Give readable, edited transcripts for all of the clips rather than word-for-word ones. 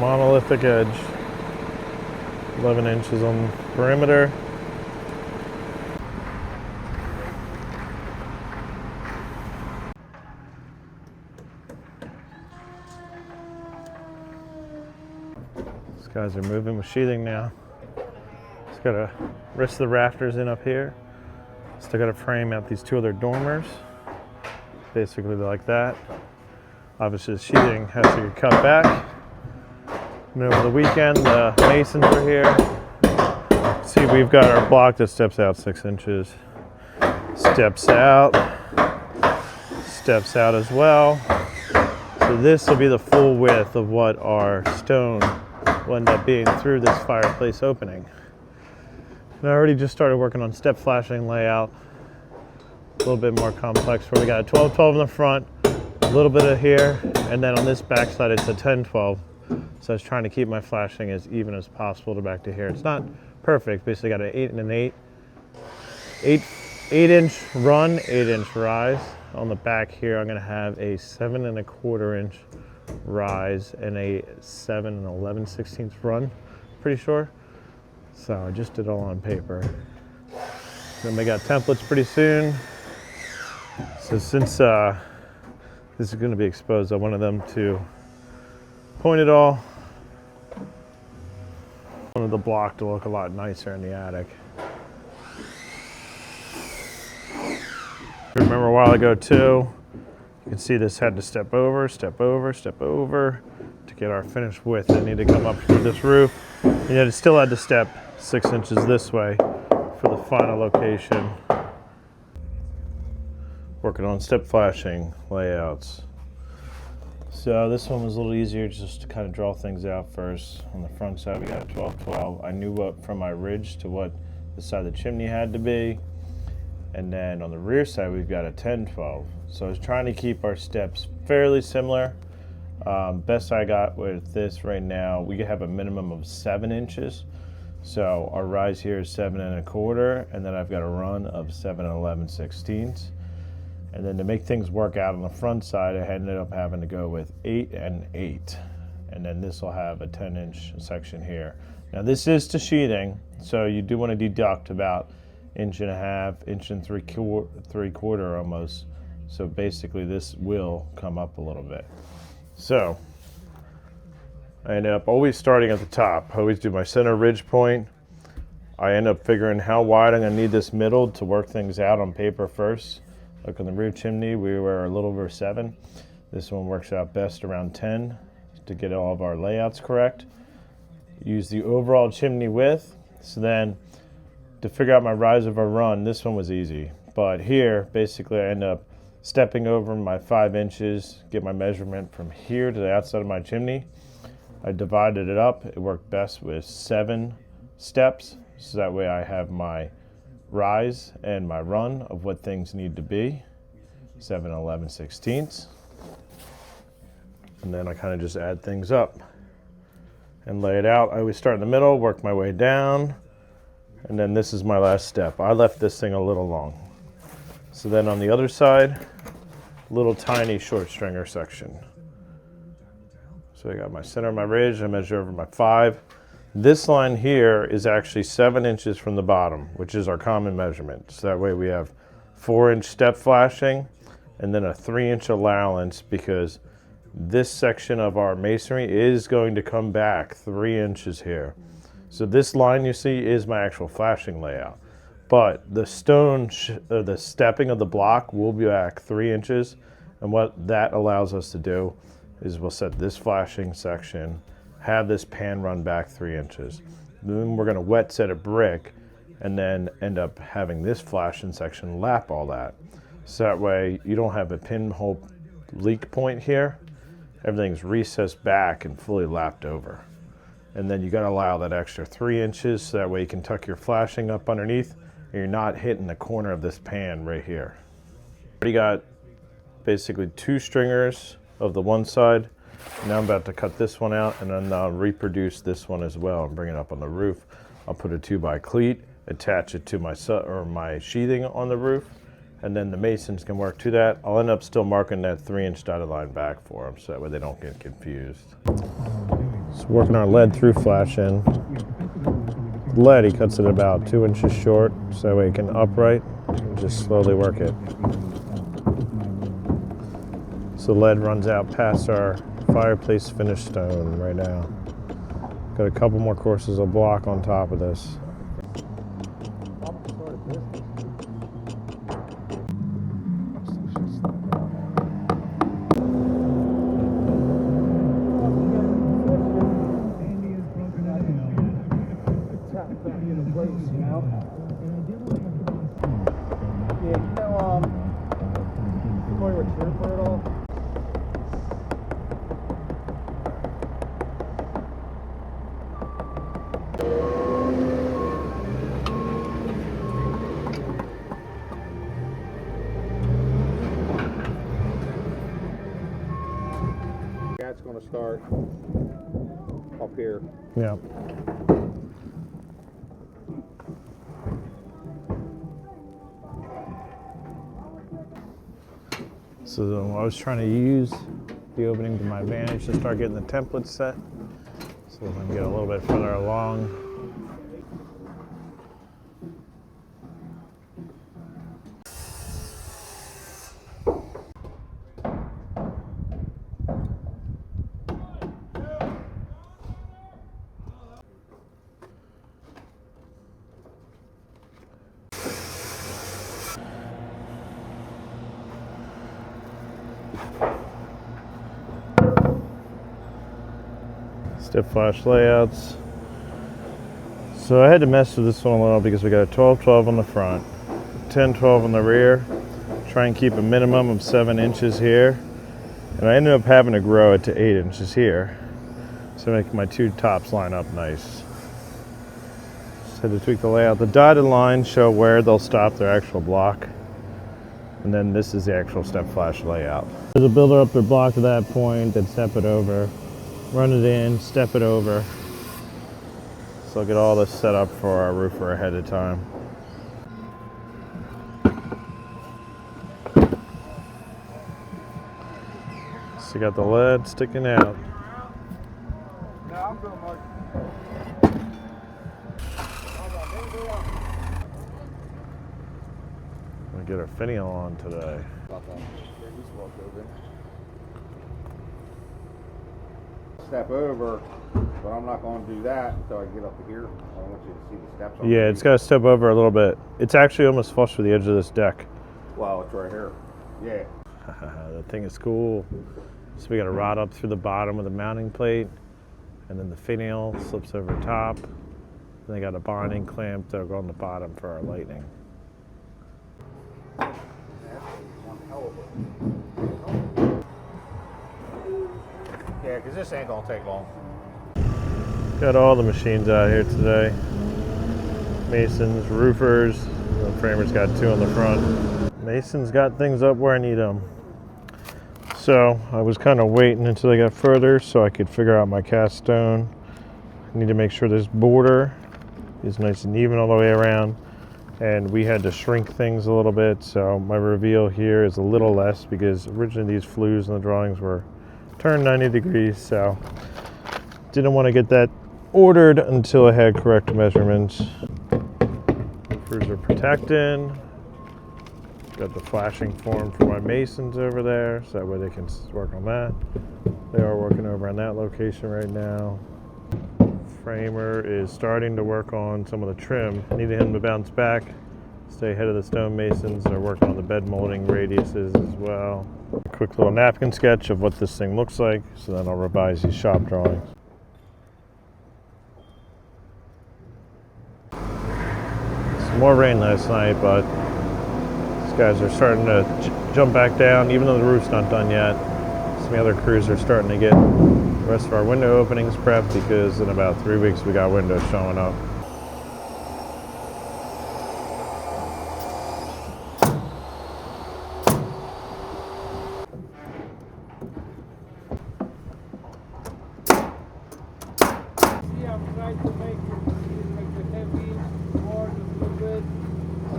monolithic edge. 11 inches on perimeter. These guys are moving with sheathing now. Just gotta rest the rafters in up here. Still gotta frame out these two other dormers. Basically like that. Obviously the sheathing has to get cut back. And over the weekend, the masons are here. See, we've got our block that steps out 6 inches. Steps out as well. So this will be the full width of what our stone will end up being through this fireplace opening. And I already just started working on step flashing layout. A little bit more complex where we got a 12-12 in the front, a little bit of here, and then on this back side it's a 10-12. So I was trying to keep my flashing as even as possible to back to here. It's not perfect, basically got an 8 and an 8. 8-inch run, 8-inch rise. On the back here I'm gonna have a 7 1/4 inch rise and a 7 11/16 run, pretty sure. So I just did it all on paper. Then we got templates pretty soon. So since this is gonna be exposed, I wanted them to point it all. I wanted the block to look a lot nicer in the attic. Remember a while ago too, you can see this had to step over, step over, step over to get our finished width. It needed to come up through this roof. And yet it still had to step 6 inches this way for the final location. Working on step flashing layouts. So this one was a little easier just to kind of draw things out first. On the front side we got a 12-12. I knew what from my ridge to what the side of the chimney had to be. And then on the rear side we've got a 10-12. So I was trying to keep our steps fairly similar. Best I got with this right now, we have a minimum of 7 inches. So our rise here is 7 1/4, and then I've got a run of 7 11/16. And then to make things work out on the front side, I ended up having to go with 8 and 8. And then this will have a 10-inch section here. Now this is to sheathing, so you do want to deduct about 1.5 inches, 1 3/4 almost. So basically this will come up a little bit. So I end up always starting at the top. I always do my center ridge point. I end up figuring how wide I'm gonna need this middle to work things out on paper first. Like on the rear chimney, we were a little over 7. This one works out best around 10 to get all of our layouts correct. Use the overall chimney width. So then to figure out my rise of a run, this one was easy. But here, basically I end up stepping over my 5 inches, get my measurement from here to the outside of my chimney. I divided it up. It worked best with 7 steps. So that way I have my rise and my run of what things need to be. 7 11/16. And then I kind of just add things up and lay it out. I always start in the middle, work my way down. And then this is my last step. I left this thing a little long. So then on the other side, little tiny short stringer section. So I got my center of my ridge, I measure over my 5. This line here is actually 7 inches from the bottom, which is our common measurement. So that way we have 4-inch step flashing and then a 3-inch allowance, because this section of our masonry is going to come back 3 inches here. So this line you see is my actual flashing layout. But the the stepping of the block will be back 3 inches. And what that allows us to do is we'll set this flashing section, have this pan run back 3 inches. Then we're gonna wet set a brick and then end up having this flashing section lap all that. So that way you don't have a pinhole leak point here. Everything's recessed back and fully lapped over. And then you gotta allow that extra 3 inches so that way you can tuck your flashing up underneath and you're not hitting the corner of this pan right here. Already got basically 2 stringers of the one side. Now I'm about to cut this one out and then I'll reproduce this one as well and bring it up on the roof. I'll put a 2x cleat, attach it to my sheathing on the roof, and then the masons can work to that. I'll end up still marking that 3-inch dotted line back for them so that way they don't get confused. So working our lead through flashing. Lead, he cuts it about 2 inches short, so that way it can upright and just slowly work it. So lead runs out past our fireplace finished stone right now. Got a couple more courses of block on top of this. That's going to start up here. Yeah. So I was trying to use the opening to my advantage to start getting the templates set, so we can get a little bit further along. Step flash layouts. So I had to mess with this one a little because we got a 12-12 on the front, 10-12 on the rear. Try and keep a minimum of 7 inches here. And I ended up having to grow it to 8 inches here. So make my two tops line up nice. Just had to tweak the layout. The dotted lines show where they'll stop their actual block. And then this is the actual step flash layout. There's a builder up their block to that point, then step it over. Run it in, step it over. So I'll get all this set up for our roofer ahead of time. So you got the lead sticking out. We'll get our finial on today. Step over, but I'm not going to do that until I get up to here. I want you to see the steps. Yeah, it's got to step over a little bit. It's actually almost flush with the edge of this deck. Wow, it's right here. Yeah. That thing is cool. So we got a rod up through the bottom of the mounting plate, and then the finial slips over top. Then they got a bonding clamp that'll go on the bottom for our lighting. Yeah, because this ain't going to take long. Got all the machines out here today. Masons, roofers, the framer's got 2 on the front. Masons got things up where I need them. So I was kind of waiting until I got further so I could figure out my cast stone. I need to make sure this border is nice and even all the way around. And we had to shrink things a little bit, so my reveal here is a little less because originally these flues in the drawings were turned 90 degrees, so didn't want to get that ordered until I had correct measurements. Screws are protected. Got the flashing form for my masons over there, so that way they can work on that. They are working over on that location right now. Framer is starting to work on some of the trim. Needed him to bounce back, stay ahead of the stonemasons. They're working on the bed molding radiuses as well. A quick little napkin sketch of what this thing looks like, so then I'll revise these shop drawings. Some more rain last night, but these guys are starting to jump back down, even though the roof's not done yet. Some other crews are starting to get the rest of our window openings prepped because in about 3 weeks we got windows showing up.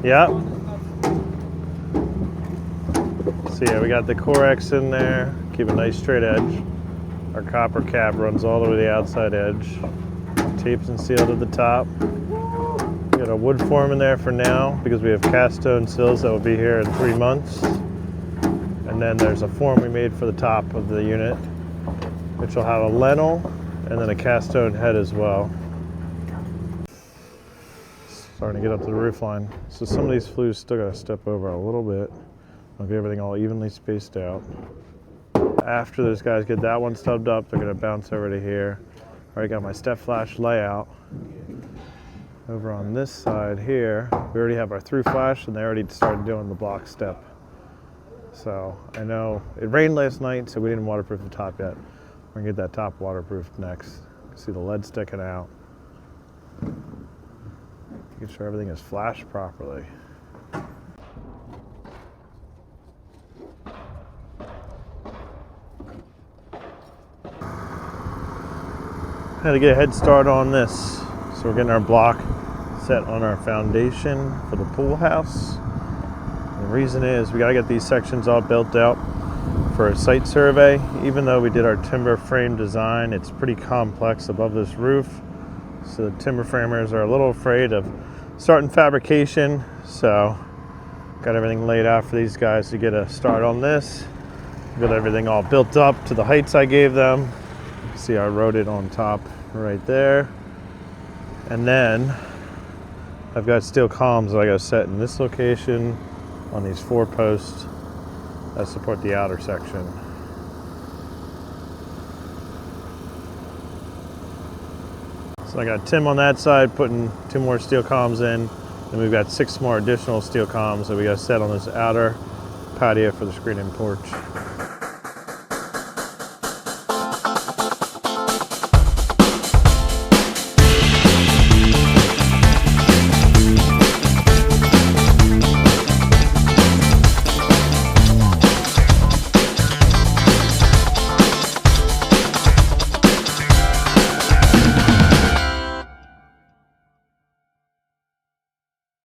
Yeah. So yeah, we got the Corex in there, keep a nice straight edge. Our copper cap runs all the way to the outside edge. Taped and sealed at the top. We got a wood form in there for now because we have cast stone sills that will be here in 3 months. And then there's a form we made for the top of the unit, which will have a lintel and then a cast stone head as well. Starting to get up to the roof line. So some of these flues still got to step over a little bit. I'll get everything all evenly spaced out. After those guys get that one stubbed up, they're going to bounce over to here. Already got my step flash layout. Over on this side here, we already have our through flash and they already started doing the block step. So I know it rained last night, so we didn't waterproof the top yet. We're gonna get that top waterproofed next. See the lead sticking out. Making sure everything is flashed properly. Had to get a head start on this. So we're getting our block set on our foundation for the pool house. The reason is we gotta get these sections all built out for a site survey. Even though we did our timber frame design, it's pretty complex above this roof. So the timber framers are a little afraid of starting fabrication. So got everything laid out for these guys to get a start on this. Got everything all built up to the heights I gave them. See, I wrote it on top right there. And then I've got steel columns that I got to set in this location on these 4 posts that support the outer section. So I got Tim on that side putting 2 more steel columns in, and we've got 6 more additional steel columns that we got to set on this outer patio for the screen-in porch.